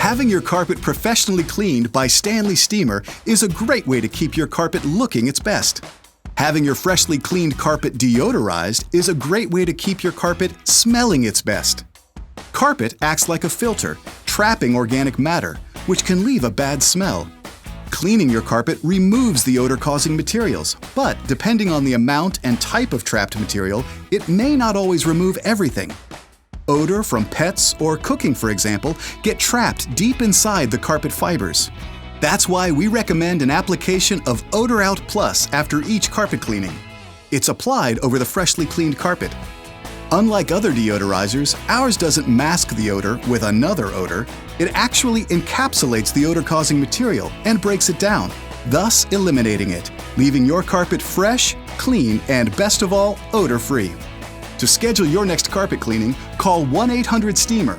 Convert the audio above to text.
Having your carpet professionally cleaned by Stanley Steemer is a great way to keep your carpet looking its best. Having your freshly cleaned carpet deodorized is a great way to keep your carpet smelling its best. Carpet acts like a filter, trapping organic matter, which can leave a bad smell. Cleaning your carpet removes the odor-causing materials, but depending on the amount and type of trapped material, it may not always remove everything. Odor from pets or cooking, for example, get trapped deep inside the carpet fibers. That's why we recommend an application of Odor Out Plus after each carpet cleaning. It's applied over the freshly cleaned carpet. Unlike other deodorizers, ours doesn't mask the odor with another odor. It actually encapsulates the odor-causing material and breaks it down, thus eliminating it, leaving your carpet fresh, clean, and best of all, odor-free. To schedule your next carpet cleaning, call 1-800-STEAMER